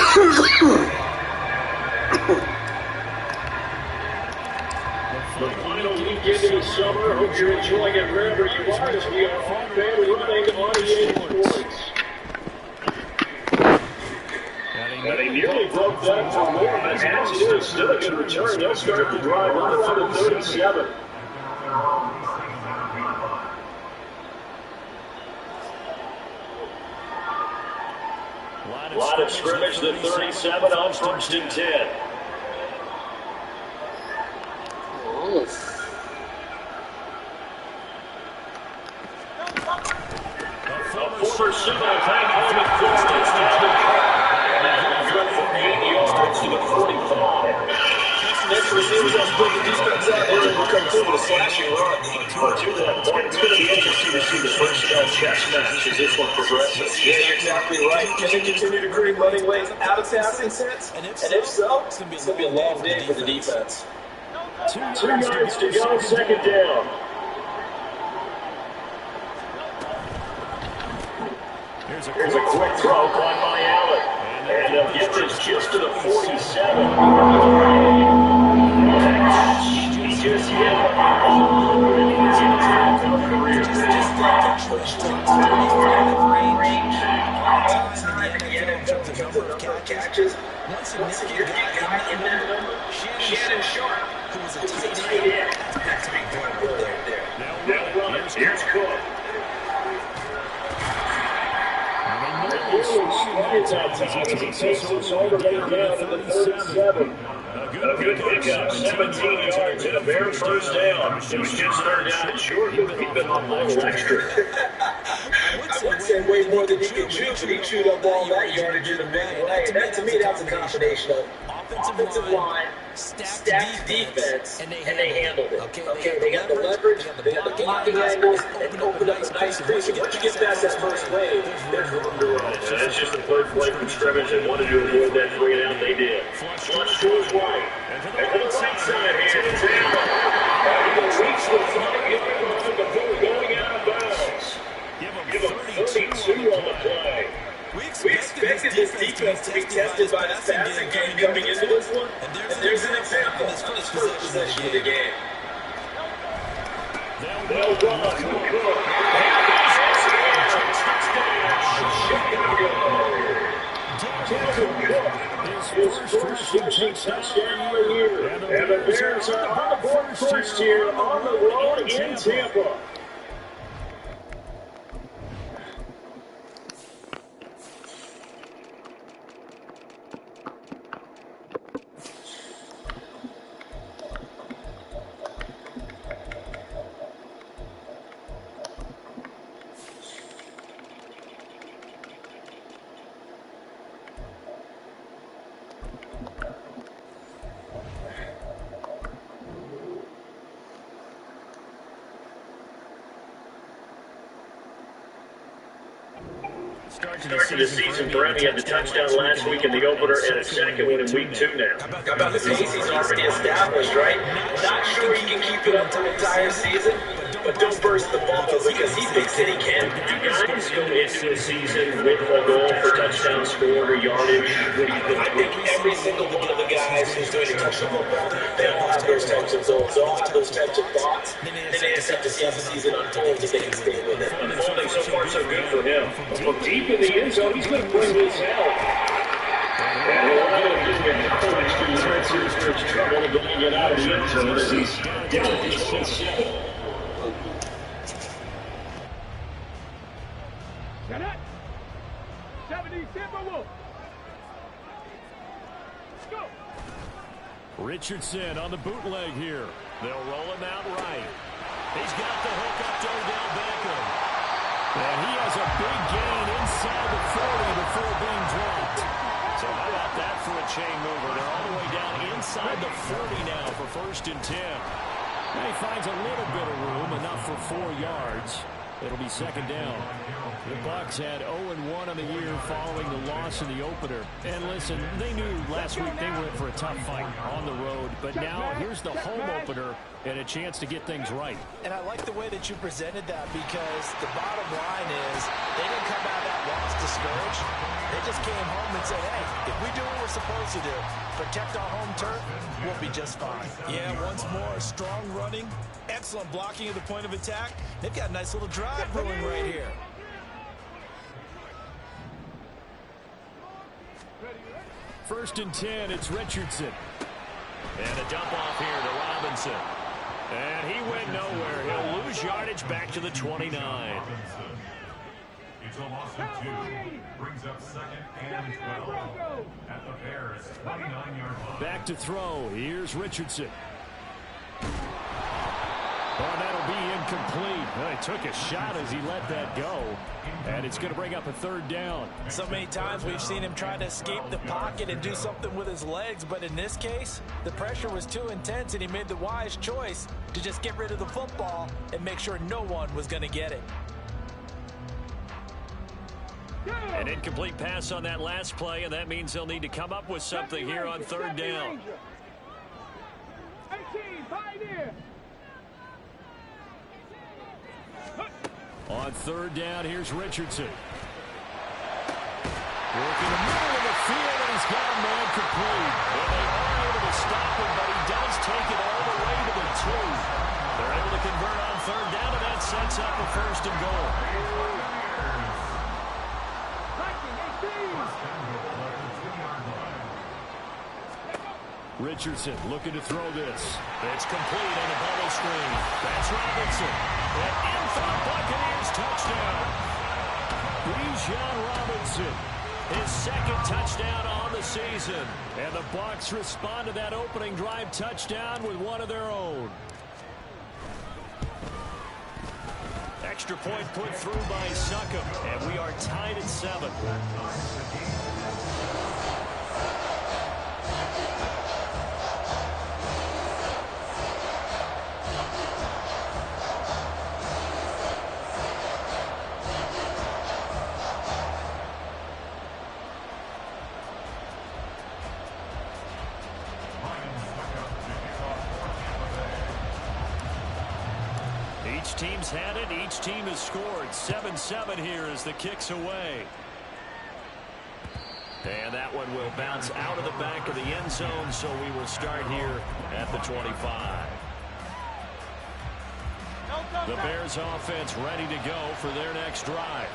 The final weekend of the summer. Hope you're enjoying it wherever you are as we are on fan running on EA Sports. And they nearly broke that for more, but as it is, still a good return. They'll start the drive right around the 37. Line of scrimmage, the 37 on 1st and 10. A former Seminole tank home at Florida for 8 yards to the 45. Next receivers on split the defense out there and will come through with a slashing run. To that point, it's going to be interesting to see the personnel chess match as this one progresses. Yeah, you're exactly right. Can they continue to create running lanes out of passing sets? And if so, it's going to be a long day for the defense. 2 yards to go, 2nd down. Here's a quick throw caught by Allen. And they'll get this just to the 47. He just hit catches. One significant guy in that number, Shannon Sharp, who was a tight end. That's a big point right there. Now, here's Cook. It's outside as he takes us all the way down to the 37. A good pickup, 17 yards and a bare first down. It was just 3rd down and short, but he'd been on a little extra. I would say way more than he could chew, but he chewed up all that yardage in a big way. And to me, that's a combination of offensive line, stacked defense, and they handled it. Okay, they got the leverage, they got the blocking angles, and opened up a nice crease. And once you get past that first wave, there's room to run. That's just the 3rd play from scrimmage. They wanted to avoid that 3 and out. They did. Flush to his right. And to the right side here, it's Allen. He will reach the 5-yard line before going out of bounds. Give him 32 on the play. We expected this defense to be tested by this passing game coming into this one, and there's an example on this first possession of the game. They'll run to Cook. His first rushing touchdown of the year. And the Bears are on the board first here on the road in Tampa. Start to the season for him. He had the touchdown last week in the opener and a second one in week 2 now. How about the pace he's already established, right? Not sure he can keep it up for the entire season, but don't burst the bubble because he thinks that he can. Do guys go into a season with a goal for touchdown score or yardage? What do you think? I think every single one of the guys who's going to touch the football, they all have those types of goals, they all have those types of thoughts. Then they just have to see how the season unfolds if they can stay with it. Unfolding so far so good for him. From deep in the end zone, he's going to bring this out. And he'll trouble to get out of the end zone as he's down to 6-7. Richardson on the bootleg here. They'll roll him out right. He's got the hook up to Odell Beckham. And he has a big gain inside the 40 before being dropped. So how about that for a chain mover? They're all the way down inside the 40 now for 1st and 10. And he finds a little bit of room, enough for 4 yards. It'll be second down. The Bucs had 0-1 on the year following the loss in the opener. And listen, they knew last week they were in for a tough fight on the road. But now here's the home opener and a chance to get things right. And I like the way that you presented that, because the bottom line is they didn't come out of that loss discouraged. They just came home and said, hey, if we do what we're supposed to do, protect our home turf, we'll be just fine. Yeah, once more, strong running, excellent blocking at the point of attack. They've got a nice little drive brewing right here. First and 10, it's Richardson. And a dump off here to Robinson. And he went nowhere. He'll lose yardage back to the 29. It's a loss of 2. Brings up second and 12 at the Bears' 29-yard line. Back to throw. Here's Richardson. Oh, that'll be incomplete. Well, he took a shot as he let that go. And it's going to bring up a third down. So many times we've seen him try to escape the pocket and do something with his legs. But in this case, the pressure was too intense, and he made the wise choice to just get rid of the football and make sure no one was going to get it. An incomplete pass on that last play, and that means they'll need to come up with something here on third down. 18, Pioneer. On third down, here's Richardson. Working the middle of the field, and he's got a man complete. And they are able to stop him, but he does take it all the way to the 2. They're able to convert on third down, and that sets up a first and goal. Richardson looking to throw this. It's complete on a bubble screen. That's Robinson. And in for the Buccaneers touchdown. Bijan Robinson, his second touchdown on the season. And the Bucs respond to that opening drive touchdown with one of their own. Extra point put through by Succop. And we are tied at 7. Each team's had it. Each team has scored. 7-7 here as the kick's away. And that one will bounce out of the back of the end zone, so we will start here at the 25. The Bears offense ready to go for their next drive.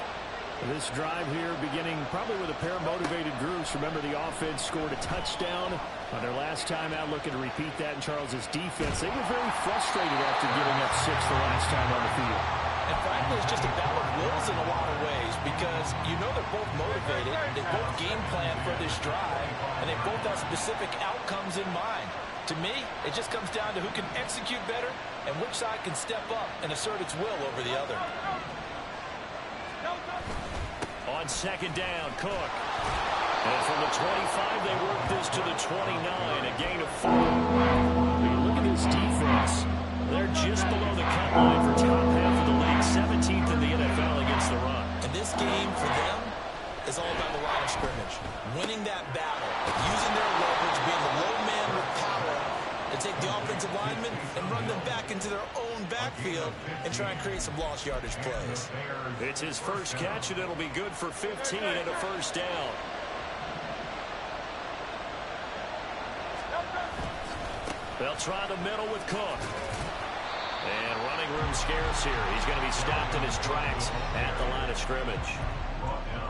This drive here beginning probably with a pair of motivated groups. Remember, the offense scored a touchdown on their last time out, looking to repeat that in Charles's defense. They were very frustrated after giving up 6 the last time on the field. And frankly, it's just a battle of wills in a lot of ways, because you know they're both motivated, they both game plan for this drive, and they both have specific outcomes in mind. To me, it just comes down to who can execute better and which side can step up and assert its will over the other. On second down, Cook. And from the 25, they work this to the 29, a gain of 4. When you look at this defense, they're just below the cut line for top half of the league, 17th in the NFL against the run. And this game for them is all about the line of scrimmage. Winning that battle, using their leverage, being the low man with power, and take the offensive linemen and run them back into their own backfield and try and create some lost yardage plays. It's his first catch, and it'll be good for 15 and a first down. They'll try the middle with Cook. And running room scarce here. He's going to be stopped in his tracks at the line of scrimmage.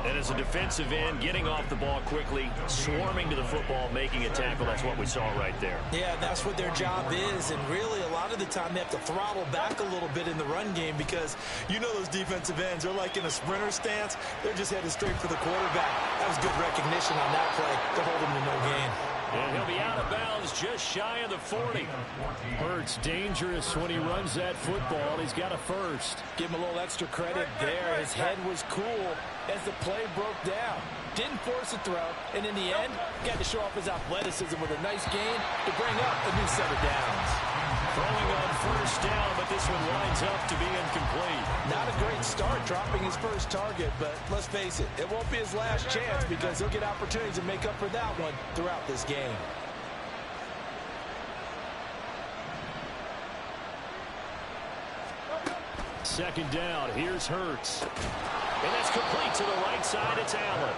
And as a defensive end, getting off the ball quickly, swarming to the football, making a tackle, that's what we saw right there. Yeah, that's what their job is, and really a lot of the time they have to throttle back a little bit in the run game, because you know those defensive ends, they're like in a sprinter stance. They're just headed straight for the quarterback. That was good recognition on that play to hold him to no gain. And he'll be out of bounds just shy of the 40. Hurts dangerous when he runs that football. He's got a first. Give him a little extra credit there. His head was cool as the play broke down. Didn't force a throw, and in the end, got to show off his athleticism with a nice gain to bring up a new set of downs. Throwing on first down, but this one winds up to be incomplete. Not a great start dropping his first target, but let's face it, it won't be his last chance because he'll get opportunities to make up for that one throughout this game. Second down, here's Hurts. And that's complete to the right side, it's Allen.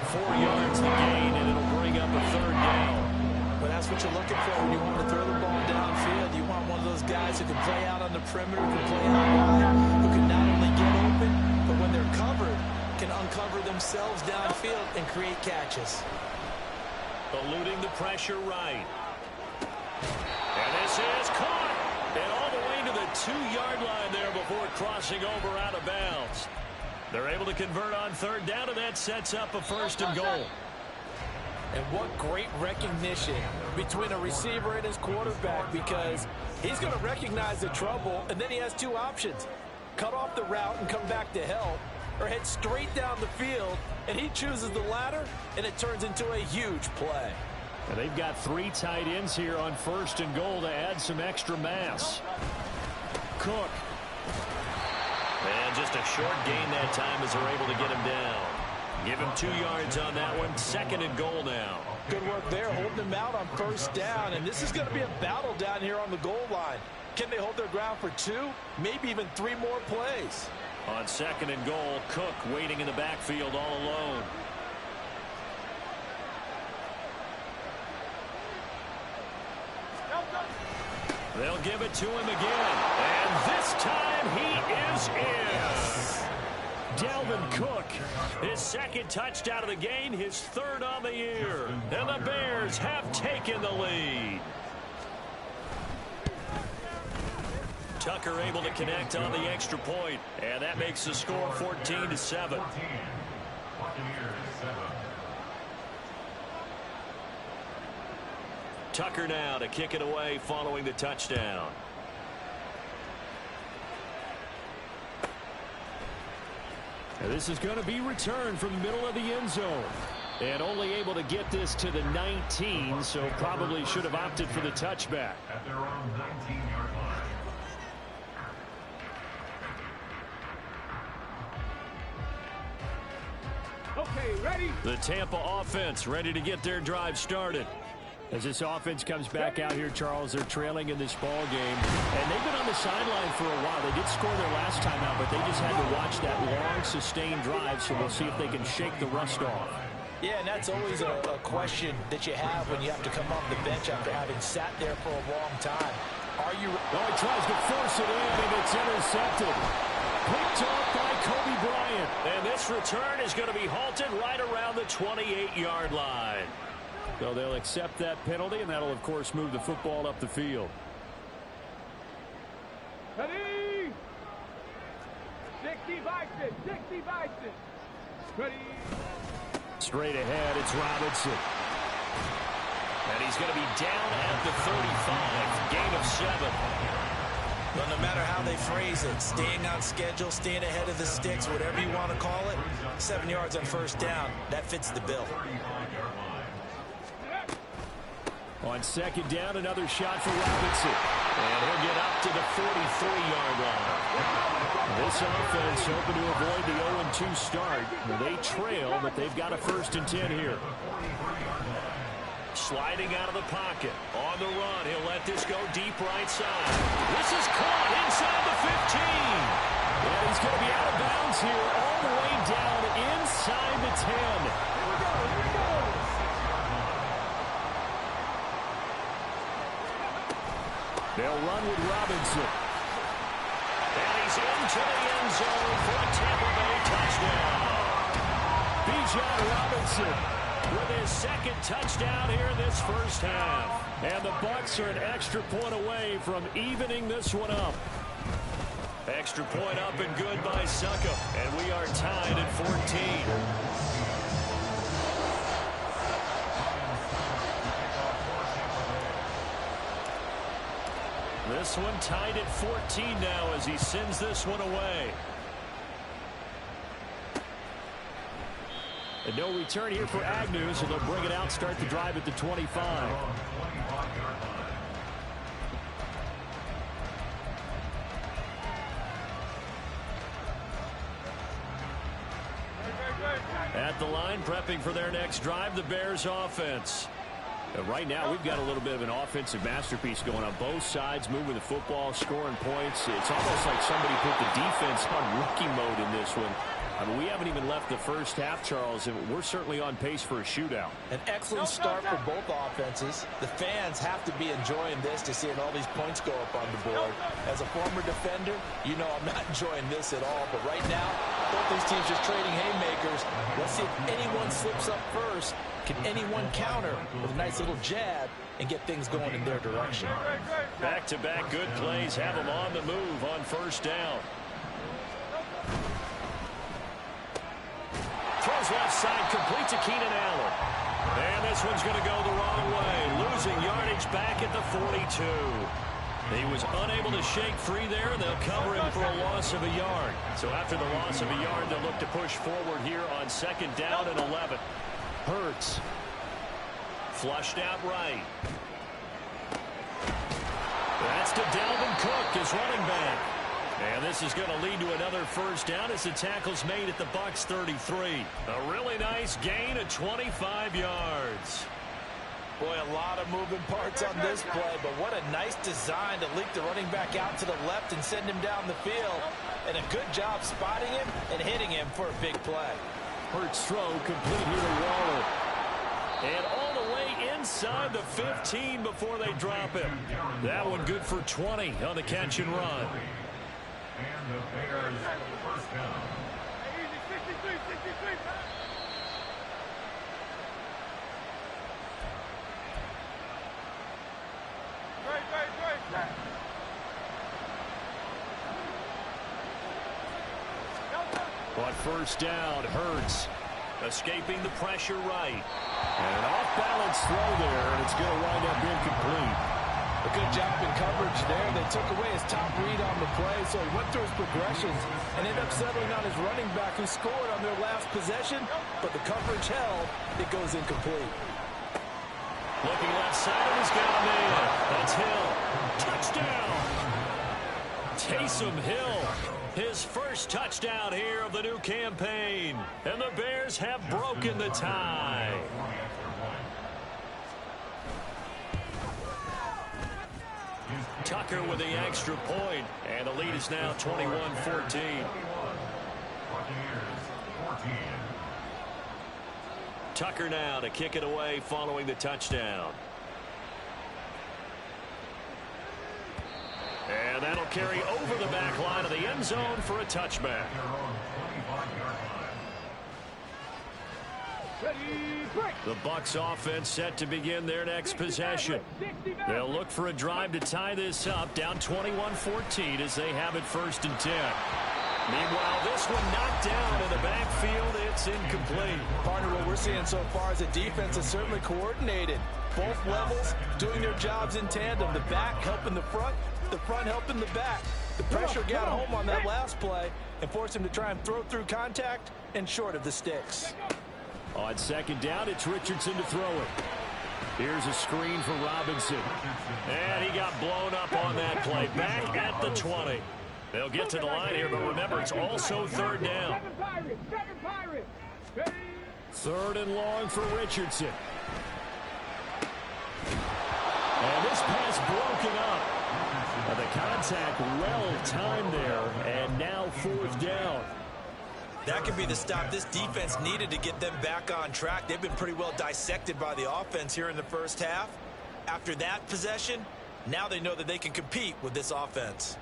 4 yards the gain, and it'll bring up a third down. But that's what you're looking for when you want to throw the ball downfield. You want one of those guys who can play out on the perimeter, who can play out wide, who can not only get open, but when they're covered, can uncover themselves downfield and create catches. Eluding the pressure right. And this is caught. And all the way to the 2-yard line there before crossing over out of bounds. They're able to convert on third down, and that sets up a first and goal. And what great recognition between a receiver and his quarterback, because he's going to recognize the trouble, and then he has 2 options. Cut off the route and come back to help, or head straight down the field, and he chooses the latter, and it turns into a huge play. And they've got 3 tight ends here on first and goal to add some extra mass. Cook. And just a short gain that time as they're able to get him down. Give him 2 yards on that one. Second and goal now. Good work there, holding him out on first down. And this is going to be a battle down here on the goal line. Can they hold their ground for 2, maybe even 3 more plays? On second and goal, Cook waiting in the backfield all alone. They'll give it to him again. And this time he is in. Dalvin Cook, his second touchdown of the game, his 3rd on the year. And the Bears have taken the lead. Tucker able to connect on the extra point, and that makes the score 14-7. 14. Buccaneers 7. Tucker now to kick it away following the touchdown. And this is going to be returned from the middle of the end zone. And only able to get this to the 19, so probably should have opted for the touchback. At their own 19-yard line. Okay, ready? The Tampa offense ready to get their drive started. As this offense comes back out here, Charles, they're trailing in this ball game. And they've been on the sideline for a while. They did score their last time out, but they just had to watch that long, sustained drive, so we'll see if they can shake the rust off. Yeah, and that's always a question that you have when you have to come off the bench after having sat there for a long time. Are you... Oh, he tries to force it in, and it's intercepted. Picked off by Kobe Bryant. And this return is going to be halted right around the 28-yard line. So they'll accept that penalty, and that'll, of course, move the football up the field. Ready? 60 Bison, 60 Bison. Ready? Straight ahead, it's Robinson. And he's going to be down at the 35. Gain of 7. Well, no matter how they phrase it, staying on schedule, staying ahead of the sticks, whatever you want to call it, 7 yards on first down, that fits the bill. On second down, another shot for Robinson. And he'll get up to the 43-yard line. This offense hoping to avoid the 0-2 start. They trail, but they've got a 1st and 10 here. Sliding out of the pocket. On the run, he'll let this go deep right side. This is caught inside the 15. And he's going to be out of bounds here all the way down inside the 10. Here we go. They'll run with Robinson. And he's into the end zone for a Tampa Bay touchdown. Bijan Robinson with his 2nd touchdown here in this first half. And the Bucs are an extra point away from evening this one up. Extra point up and good by Suckup. And we are tied at 14. This one tied at 14 now as he sends this one away. And no return here for Agnew, so they'll bring it out, start the drive at the 25. the line, prepping for their next drive, the Bears offense. Right now, we've got a little bit of an offensive masterpiece going on both sides, moving the football, scoring points. It's almost like somebody put the defense on rookie mode in this one. I mean, we haven't even left the first half, Charles, and we're certainly on pace for a shootout. An excellent start for both offenses. The fans have to be enjoying this to seeing all these points go up on the board. As a former defender, you know I'm not enjoying this at all. But right now, both these teams just trading haymakers. Let's see if anyone slips up first. Can anyone counter with a nice little jab and get things going in their direction? Back-to-back good plays have them on the move on first down. Throws left side, complete to Keenan Allen. And this one's going to go the wrong way. Losing yardage back at the 42. He was unable to shake free there, and they'll cover him for a loss of a yard. So after the loss of a yard, they'll look to push forward here on second down and 11. Hurts. Flushed out right. That's to Dalvin Cook, his running back. And this is going to lead to another first down as the tackle's made at the Bucs 33. A really nice gain of 25 yards. Boy, a lot of moving parts on this play, but what a nice design to leak the running back out to the left and send him down the field. And a good job spotting him and hitting him for a big play. Hurts throw complete here to Waller. And all the way inside the 15 before they drop him. That one good for 20 on the catch and run. And the Bears first down. Easy, 63, 63. Right. But first down, Hurts escaping the pressure right. And an off-balance throw there, and it's going to wind up incomplete. A good job in coverage there. They took away his top read on the play, so he went through his progressions and ended up settling on his running back who scored on their last possession, but the coverage held. It goes incomplete. Looking left side, and he's got a man. That's Hill. Touchdown! Taysom Hill, his first touchdown here of the new campaign. And the Bears have broken the tie. Tucker with the extra point, and the lead is now 21-14. Tucker now to kick it away following the touchdown. And that'll carry over the back line of the end zone for a touchback. The Bucs offense set to begin their next possession. They'll look for a drive to tie this up, down 21-14 as they have it first and 10. Meanwhile, this one knocked down in the backfield. It's incomplete. Partner, what we're seeing so far is the defense is certainly coordinated. Both levels doing their jobs in tandem. The back helping the front helping the back. The pressure got home on that last play and forced him to try and throw through contact and short of the sticks. On second down, it's Richardson to throw it. Here's a screen for Robinson. And he got blown up on that play. Back at the 20. They'll get to the line here, but remember, it's also third down. Third and long for Richardson. And this pass broken up. And the contact well timed there, and now fourth down. That could be the stop this defense needed to get them back on track. They've been pretty well dissected by the offense here in the first half. After that possession, now they know that they can compete with this offense.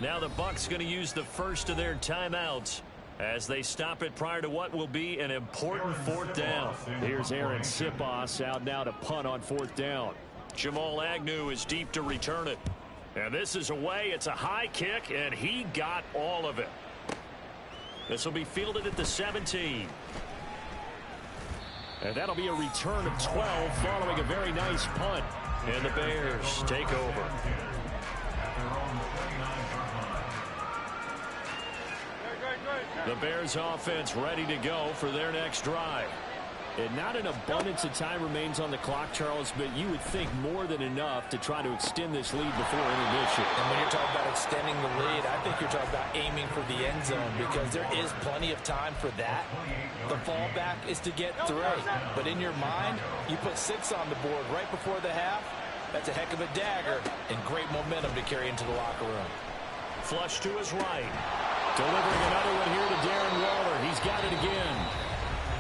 Now the Bucs going to use the first of their timeouts as they stop it prior to what will be an important fourth down. Here's Aaron Sipos out now to punt on fourth down. Jamal Agnew is deep to return it. And this is away. It's a high kick, and he got all of it. This will be fielded at the 17. And that'll be a return of 12 following a very nice punt. And the Bears take over. The Bears offense ready to go for their next drive. And not an abundance of time remains on the clock, Charles, but you would think more than enough to try to extend this lead before intermission. And when you're talking about extending the lead, I think you're talking about aiming for the end zone because there is plenty of time for that. The fallback is to get 3. But in your mind, you put 6 on the board right before the half. That's a heck of a dagger and great momentum to carry into the locker room. Flush to his right. Delivering another one here to Darren Waller. He's got it again.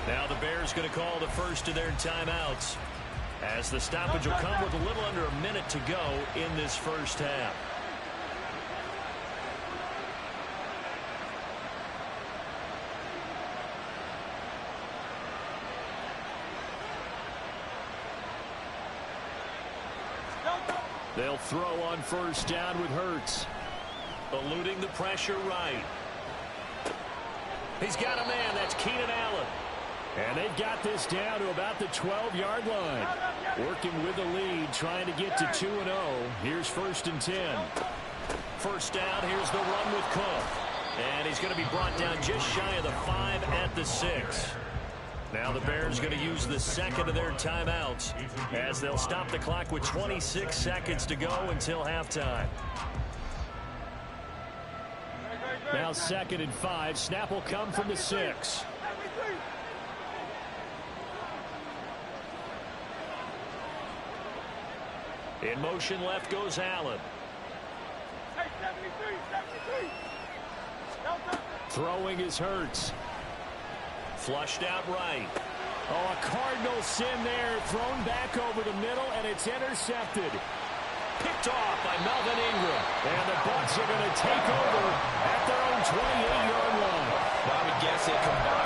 Now the Bears going to call the first of their timeouts as the stoppage will come with a little under a minute to go in this first half. They'll throw on first down with Hurts. Eluding the pressure right. He's got a man. That's Keenan Allen. And they've got this down to about the 12-yard line. Working with the lead, trying to get to 2-0. Here's 1st and 10. First down, here's the run with Cook. And he's going to be brought down just shy of the 5 at the 6. Now the Bears going to use the second of their timeouts as they'll stop the clock with 26 seconds to go until halftime. Now 2nd and 5. Snap will come from the 6. In motion left goes Allen. Throwing is Hurts. Flushed out right. Oh, a cardinal sin there. Thrown back over the middle, and it's intercepted. Picked off by Melvin Ingram. And the Bucs are going to take over at their own 28-yard line. Well, I would guess it combined.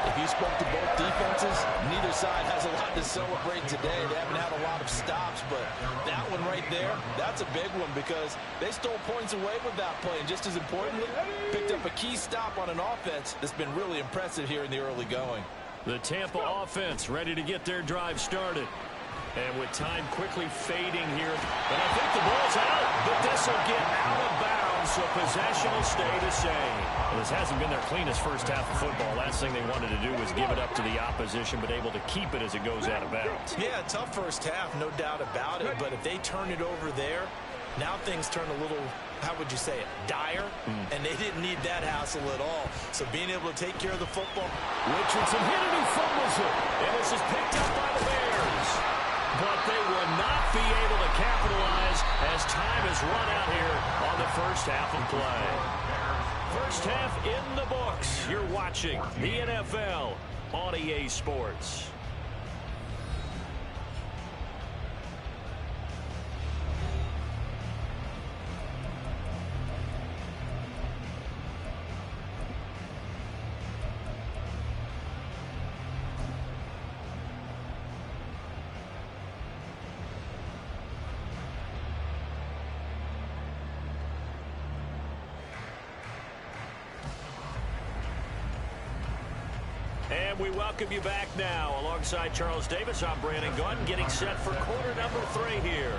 If you spoke to both defenses, neither side has a lot to celebrate today. They haven't had a lot of stops, but that one right there, that's a big one because they stole points away with that play. And just as importantly, picked up a key stop on an offense that's been really impressive here in the early going. The Tampa offense ready to get their drive started. And with time quickly fading here, and I think the ball's out, but this will get out of bounds, so possession will stay the same. Well, this hasn't been their cleanest first half of football. Last thing they wanted to do was give it up to the opposition, but able to keep it as it goes out of bounds. Yeah, tough first half, no doubt about it, but if they turn it over there, now things turn a little, how would you say it, dire, and they didn't need that hassle at all. So being able to take care of the football. Richardson hit it, he fumbles it, and this is picked up by the Bears. But they will not be able to capitalize as time has run out here on the first half of play. First half in the books. You're watching the NFL on EA Sports. And we welcome you back now. Alongside Charles Davis, I'm Brandon Gunn, getting set for quarter number 3 here.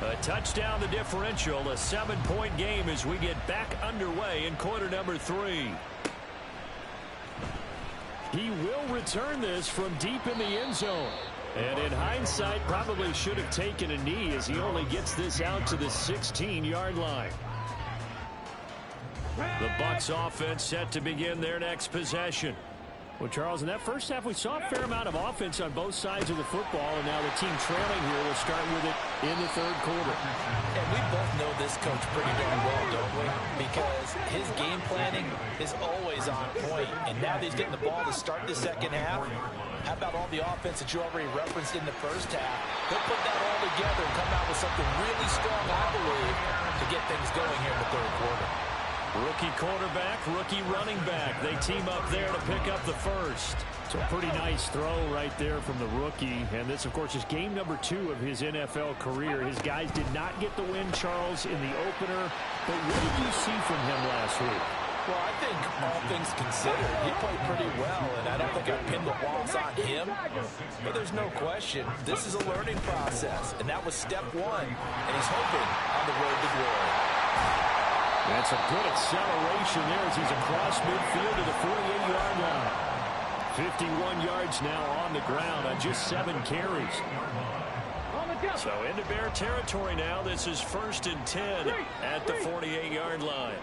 A touchdown the differential, a 7-point game as we get back underway in quarter number 3. He will return this from deep in the end zone. And in hindsight, probably should have taken a knee as he only gets this out to the 16-yard line. The Bucs offense set to begin their next possession. Well, Charles, in that first half, we saw a fair amount of offense on both sides of the football, and now the team trailing here will start with it in the third quarter. And we both know this coach pretty darn well, don't we? Because his game planning is always on point, and now that he's getting the ball to start the second half, how about all the offense that you already referenced in the first half? He'll put that all together and come out with something really strong, I believe, to get things going here in the third quarter. Rookie quarterback, rookie running back. They team up there to pick up the first. So a pretty nice throw right there from the rookie. And this, of course, is game number 2 of his NFL career. His guys did not get the win, Charles, in the opener. But what did you see from him last week? Well, I think all things considered, he played pretty well, and I don't think I pinned the loss on him. But there's no question, this is a learning process, and that was step 1, and he's hoping on the road to glory. That's a good acceleration there as he's across midfield to the 48-yard line. 51 yards now on the ground on just 7 carries. So into Bear territory now. This is 1st and 10 at the 48-yard line.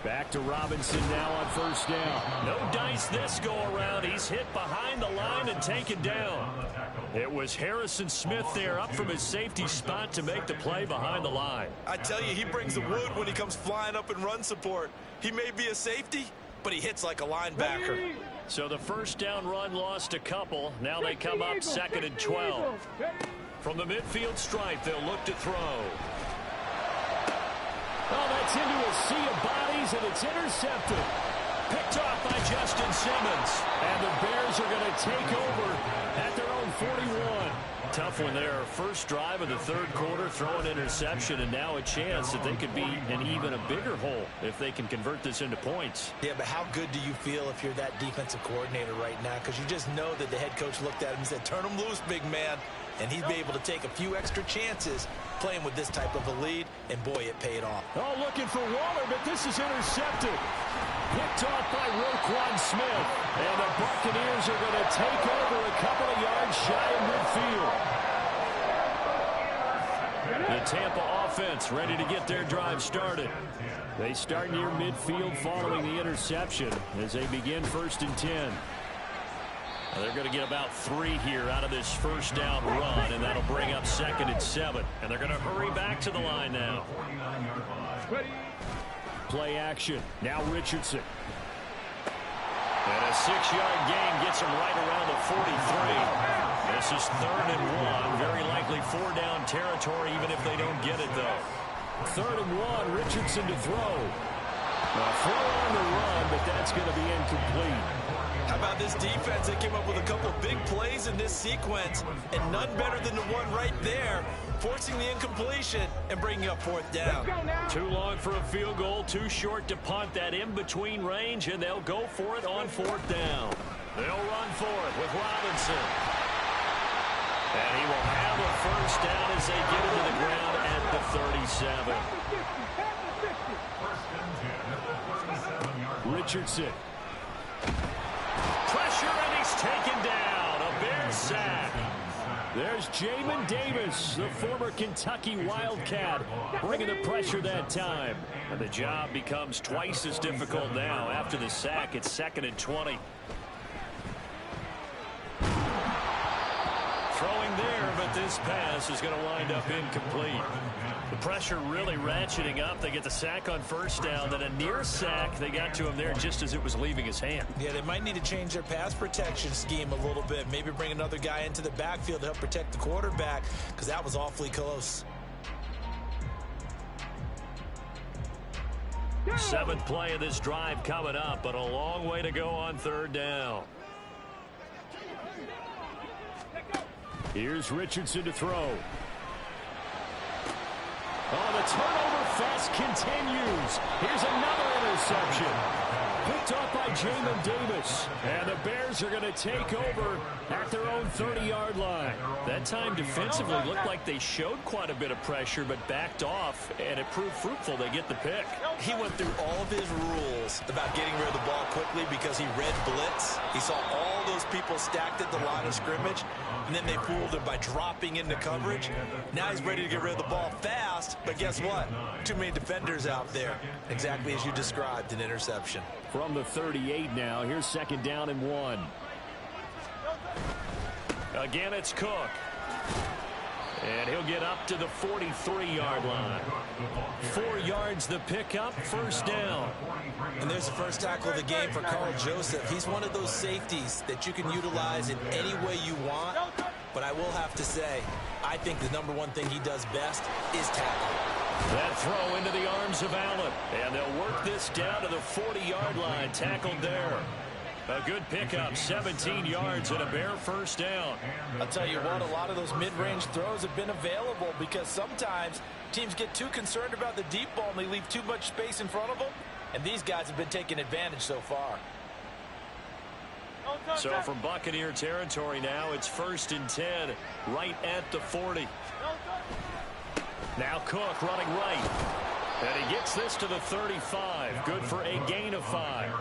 Back to Robinson now on 1st down. No dice this go around. He's hit behind the line and taken down. It was Harrison Smith there up from his safety spot to make the play behind the line. I tell you, he brings the wood when he comes flying up in run support. He may be a safety, but he hits like a linebacker. So the 1st down run lost a couple. Now they come up 2nd and 12. From the midfield stripe, they'll look to throw. Oh, that's into a sea of bodies, and it's intercepted. Picked off by Justin Simmons. And the Bears are going to take over at their own 41. Tough one there. First drive of the 3rd quarter, throw an interception, and now a chance that they could be in even a bigger hole if they can convert this into points. Yeah, but how good do you feel if you're that defensive coordinator right now? Because you just know that the head coach looked at him and said, turn him loose, big man. And he'd be able to take a few extra chances playing with this type of a lead, and boy, it paid off. Oh, looking for Waller, but this is intercepted. Picked off by Roquan Smith. And the Buccaneers are going to take over a couple of yards shy of midfield. The Tampa offense ready to get their drive started. They start near midfield following the interception as they begin 1st and 10. They're going to get about 3 here out of this 1st down run, and that'll bring up 2nd and 7. And they're going to hurry back to the line now. Play action. Now Richardson. And a 6-yard gain gets him right around the 43. This is 3rd and 1. Very likely 4-down territory, even if they don't get it, though. 3rd and 1. Richardson to throw. A throw on the run, but that's going to be incomplete. How about this defense? They came up with a couple of big plays in this sequence, and none better than the one right there, forcing the incompletion and bringing up 4th down. Too long for a field goal, too short to punt. That in-between range, and they'll go for it on 4th down. They'll run for it with Robinson. And he will have a 1st down as they get it to the ground at the 37. Richardson. Pressure, and he's taken down. A Bears sack. There's Jamin Davis, the former Kentucky Wildcat, bringing the pressure that time. And the job becomes twice as difficult now. After the sack, it's 2nd and 20. Throwing there, but this pass is going to wind up incomplete. The pressure really ratcheting up. They get the sack on 1st down, then a near sack. They got to him there just as it was leaving his hand. Yeah, they might need to change their pass protection scheme a little bit. Maybe bring another guy into the backfield to help protect the quarterback, because that was awfully close. 7th play of this drive coming up, but a long way to go on 3rd down. Here's Richardson to throw. Oh, the turnover fest continues. Here's another interception. Picked off by Jamin Davis. And the Bears are going to take over at their own 30-yard line. That time defensively looked like they showed quite a bit of pressure, but backed off, and it proved fruitful. They get the pick. He went through all of his rules about getting rid of the ball quickly because he read blitz. He saw all those people stacked at the line of scrimmage, and then they fooled him by dropping into coverage. Now he's ready to get rid of the ball fast, but guess what? Too many defenders out there. Exactly as you described, an interception. From the 38 now, here's 2nd down and 1. Again, it's Cook. And he'll get up to the 43-yard line. 4 yards the pickup, 1st down. And there's the first tackle of the game for Carl Joseph. He's one of those safeties that you can utilize in any way you want. But I will have to say, I think the #1 thing he does best is tackle. That throw into the arms of Allen. And they'll work this down to the 40-yard line. Tackled there. A good pickup, 17 yards and a Bear 1st down. I'll tell you what, a lot of those mid-range throws have been available because sometimes teams get too concerned about the deep ball and they leave too much space in front of them. And these guys have been taking advantage so far. So from Buccaneer territory now, it's 1st and 10, right at the 40. Now Cook running right. And he gets this to the 35. Good for a gain of 5.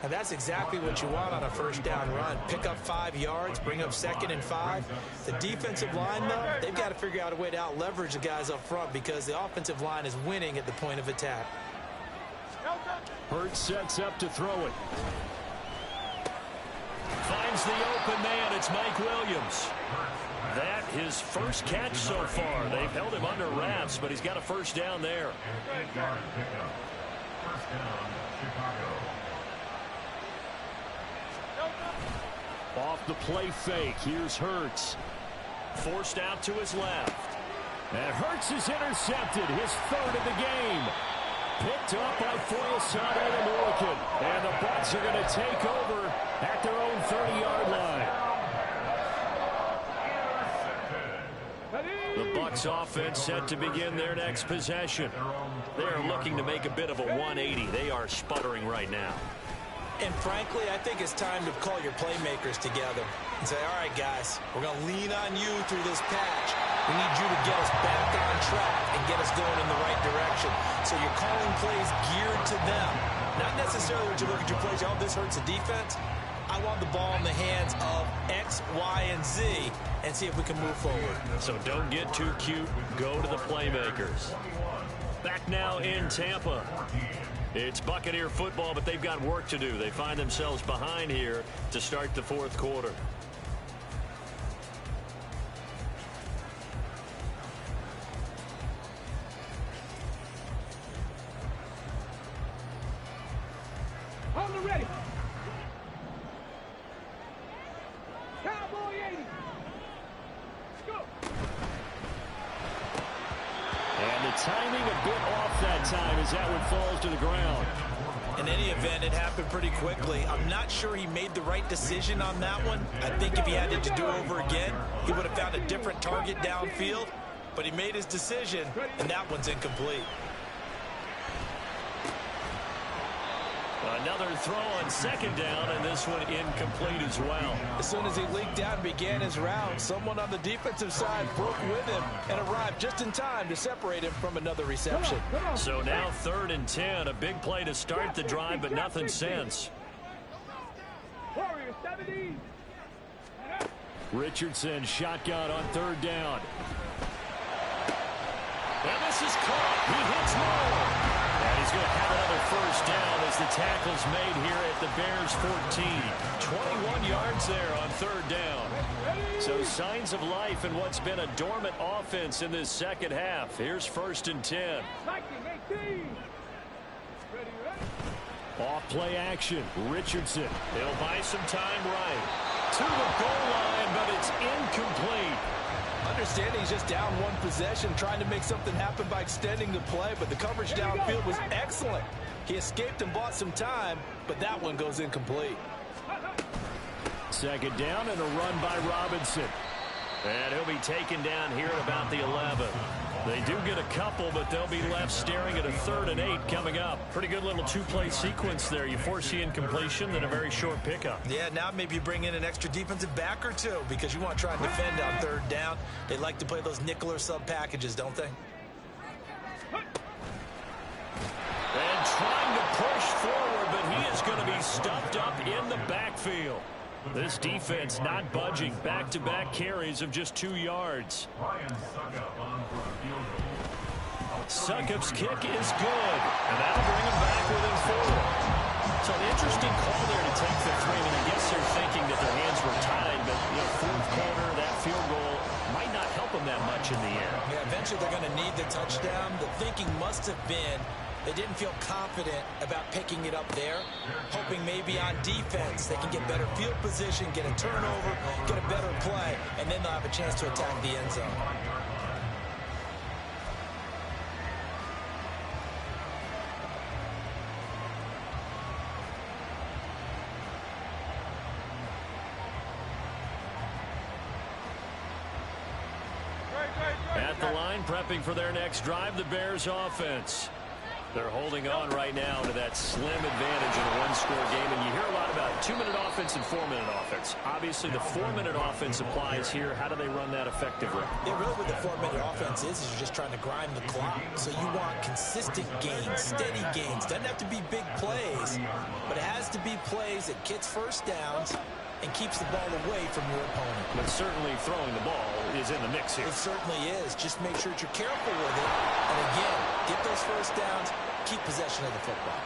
And that's exactly what you want on a first down run. Pick up 5 yards, bring up 2nd and 5. The defensive line, though, they've got to figure out a way to out-leverage the guys up front because the offensive line is winning at the point of attack. Hurts sets up to throw it. Finds the open man. It's Mike Williams. That his first catch so far. They've held him under wraps, but he's got a first down there. 8-yard pickup. First down, Chicago. Off the play fake. Here's Hurts. Forced out to his left. And Hurts is intercepted. His 3rd of the game. Picked up by Foyesade, the American. And the Bucs are going to take over at their own 30-yard line. The Bucs offense set to begin their next possession. They're looking to make a bit of a 180. They are sputtering right now. And frankly, I think it's time to call your playmakers together and say, all right, guys, we're going to lean on you through this patch. We need you to get us back on track and get us going in the right direction. So you're calling plays geared to them. Not necessarily when you look at your plays, oh, this hurts the defense. I want the ball in the hands of X, Y, and Z and see if we can move forward. So don't get too cute. Go to the playmakers. Back now in Tampa. It's Buccaneer football, but they've got work to do. They find themselves behind here to start the 4th quarter. On the ready. Cowboy 80. Go. And the timing a bit off that time as that one falls to the ground. In any event, it happened pretty quickly. I'm not sure he made the right decision on that one. I think if he had it to do over again, he would have found a different target downfield. But he made his decision, and that one's incomplete. Another throw on 2nd down, and this one incomplete as well. As soon as he leaked out and began his route, someone on the defensive side broke with him and arrived just in time to separate him from another reception. So now 3rd and 10, a big play to start the drive, but nothing since. Warrior 70. Richardson shotgun on 3rd down. And this is caught. He hits low. And he's going to have another first down as the tackle's made here at the Bears 14. 21 yards there on 3rd down. So signs of life in what's been a dormant offense in this second half. Here's 1st and 10. Off play action. Richardson. He'll buy some time right. To the goal line, but it's incomplete. Understanding he's just down one possession, trying to make something happen by extending the play, but the coverage downfield was excellent. He escaped and bought some time, but that one goes incomplete. 2nd down and a run by Robinson. And he'll be taken down here at about the 11. They do get a couple, but they'll be left staring at a 3rd and 8 coming up. Pretty good little 2-play sequence there. You force the incompletion, then a very short pickup. Yeah, now maybe you bring in an extra defensive back or two because you want to try and defend on 3rd down. They like to play those nickel or sub packages, don't they? And trying to push forward, but he is going to be stuffed up in the backfield. This defense not budging. Back-to-back carries of just 2 yards. Succop's kick is good, and that'll bring him back within 4. So an interesting call there to take the 3. And I guess they're thinking that their hands were tied, but 4th quarter, that field goal might not help them that much in the end. Yeah, eventually they're going to need the touchdown. The thinking must have been they didn't feel confident about picking it up there, hoping maybe on defense they can get better field position, get a turnover, get a better play, and then they'll have a chance to attack the end zone. At the line, prepping for their next drive, the Bears offense. They're holding on right now to that slim advantage in a one-score game, and you hear a lot about 2-minute offense and 4-minute offense. Obviously, the 4-minute offense applies here. How do they run that effectively? Yeah, really what the 4-minute offense is you're just trying to grind the clock. So you want consistent gains, steady gains. Doesn't have to be big plays, but it has to be plays that gets first downs and keeps the ball away from your opponent. But certainly throwing the ball is in the mix here. It certainly is. Just make sure that you're careful with it. And again, get those first downs, keep possession of the football.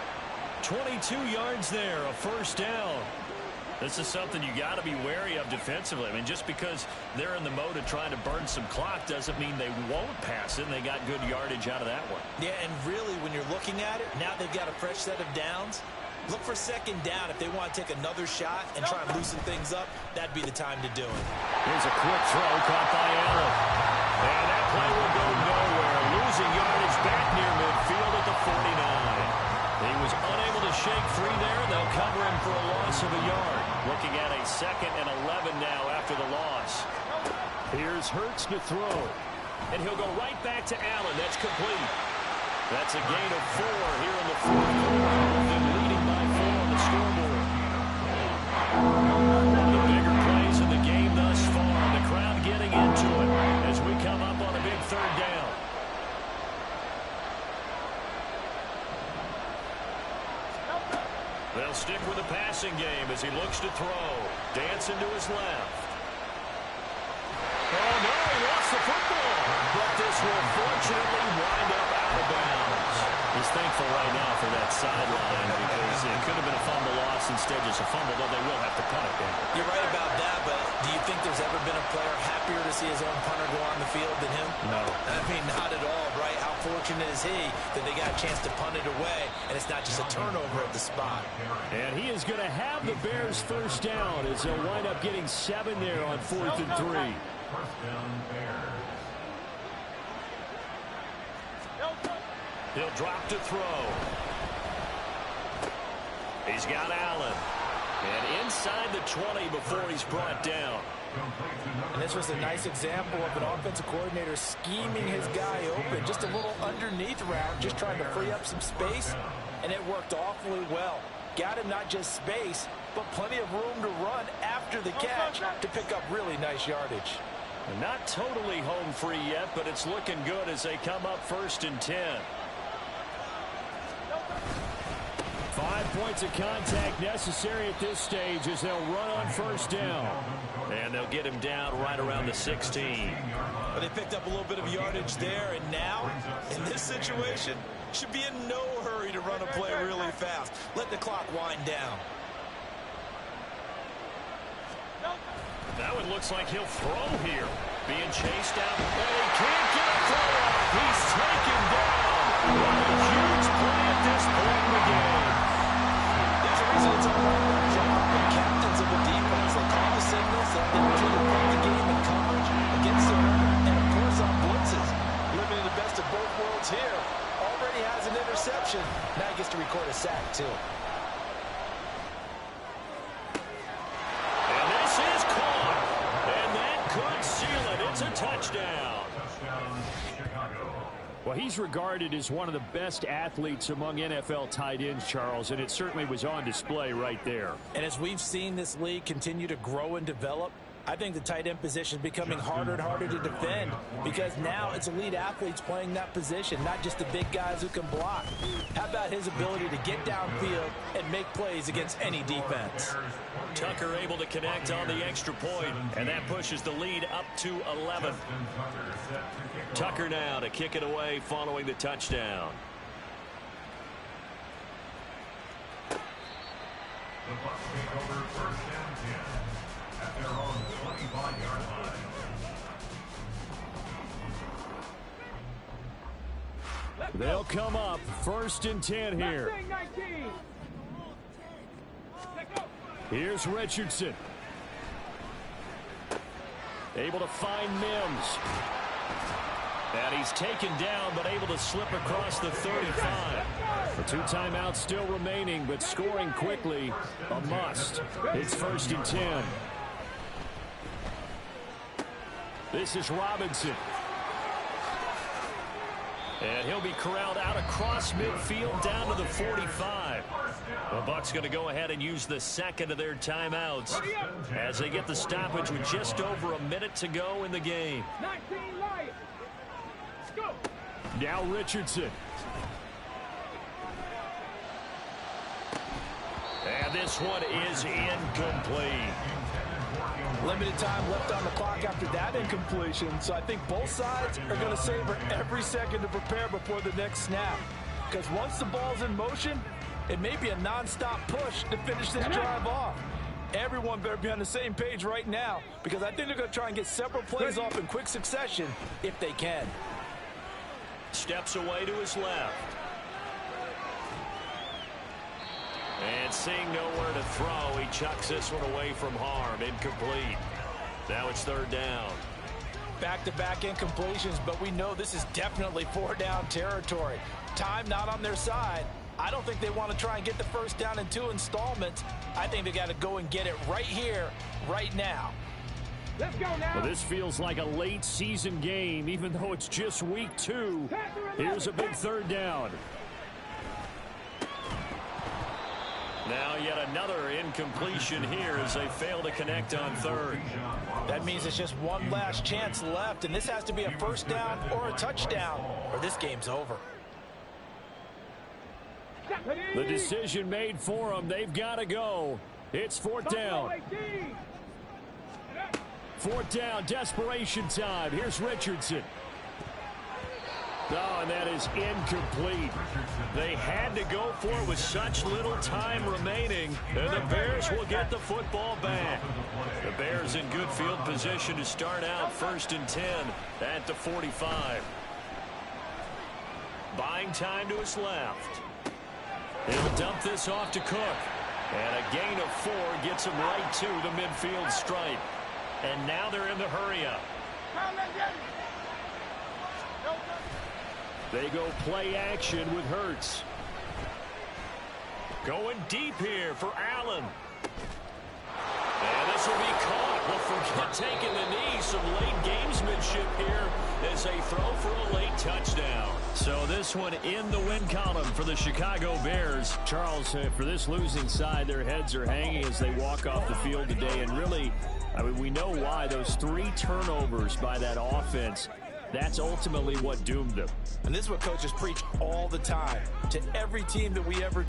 22 yards there, a first down. This is something you got to be wary of defensively. I mean, just because they're in the mode of trying to burn some clock doesn't mean they won't pass it, and they got good yardage out of that one. Yeah, and really, when you're looking at it, now they've got a fresh set of downs. Look for second down. If they want to take another shot and try and loosen things up, that'd be the time to do it. Here's a quick throw caught by Allen. And that play will go nowhere. Losing yardage back near midfield at the 49. He was unable to shake free there. They'll cover him for a loss of a yard. Looking at a 2nd and 11 now after the loss. Here's Hurts to throw. And he'll go right back to Allen. That's complete. That's a gain of 4 here in the fourth quarter. They're leading by 4 on the scoreboard. One of the bigger plays in the game thus far. The crowd getting into it as we come up on a big 3rd down. They'll stick with the passing game as he looks to throw. Dancing to his left. Oh, no, he lost the football. But this will fortunately wind up out of bounds. He's thankful right now for that sideline because it could have been a fumble loss, instead just a fumble, though they will have to punt it down. You're right about that, but do you think there's ever been a player happier to see his own punter go on the field than him? No. I mean, not at all, right? How fortunate is he that they got a chance to punt it away, and it's not just a turnover at the spot. And he is going to have the Bears first down as they'll wind up getting 7 there on 4th and 3. First down, Bears. He'll drop to throw. He's got Allen. And inside the 20 before he's brought down. And this was a nice example of an offensive coordinator scheming his guy open. Just a little underneath route, just trying to free up some space. And it worked awfully well. Got him not just space, but plenty of room to run after the catch to pick up really nice yardage. And not totally home free yet, but it's looking good as they come up 1st and 10. 5 points of contact necessary at this stage as they'll run on 1st down. And they'll get him down right around the 16. But they picked up a little bit of yardage there, and now, in this situation, should be in no hurry to run a play really fast. Let the clock wind down. That one looks like he'll throw here. Being chased out, and he can't get a throw off. He's taken down. What a huge play at this point in the game. There's a reason it's a hard job. The captains of the defense, they call the signals, and they try to play the game in coverage against the run, and of course on blitzes. Living in the best of both worlds here. Already has an interception. Now he gets to record a sack, too. It's a touchdown. Well, he's regarded as one of the best athletes among NFL tight ends, Charles, and it certainly was on display right there. And as we've seen this league continue to grow and develop, I think the tight end position is becoming harder and harder to defend because now it's elite athletes playing that position, not just the big guys who can block. How about his ability to get downfield and make plays against any defense? Tucker able to connect on the extra point, and that pushes the lead up to 11. Tucker now to kick it away following the touchdown. The Bucs take over 1st and 10 at their own 25-yard line. They'll come up 1st and 10 here. Here's Richardson. Able to find Mims. And he's taken down, but able to slip across the 35. The 2 timeouts still remaining, but scoring quickly, a must. It's 1st and 10. This is Robinson. And he'll be corralled out across midfield down to the 45. The Bucs going to go ahead and use the second of their timeouts as they get the stoppage with just over a minute to go in the game. 19 Lions. Go. Now Richardson. And this one is incomplete. Limited time left on the clock after that incompletion, so I think both sides are going to savor every second to prepare before the next snap. Because once the ball's in motion, it may be a non-stop push to finish this drive off. Everyone better be on the same page right now, because I think they're going to try and get several plays off in quick succession if they can. Steps away to his left. And seeing nowhere to throw, he chucks this one away from harm. Incomplete. Now it's third down. Back-to-back incompletions, but we know this is definitely four-down territory. Time not on their side. I don't think they want to try and get the first down in 2 installments. I think they got to go and get it right here, right now. Let's go now. Well, this feels like a late season game, even though it's just week 2. Here's a big third down. Now yet another incompletion here as they fail to connect on third. That means it's just one last chance left, and this has to be a first down or a touchdown, or this game's over. The decision made for them. They've got to go. It's fourth down. Fourth down, desperation time. Here's Richardson. Oh, and that is incomplete. They had to go for it with such little time remaining, and the Bears will get the football back. The Bears in good field position to start out 1st and 10 at the 45. Buying time to his left. He'll dump this off to Cook. And a gain of 4 gets him right to the midfield stripe. And now they're in the hurry-up. They go play action with Hurts. Going deep here for Allen. And this will be caught. Well, forget taking the knee. Some late gamesmanship here as they throw for a late touchdown. So this one in the win column for the Chicago Bears. Charles, for this losing side, their heads are hanging as they walk off the field today. And really, I mean, we know why. Those 3 turnovers by that offense, that's ultimately what doomed them. And this is what coaches preach all the time to every team that we ever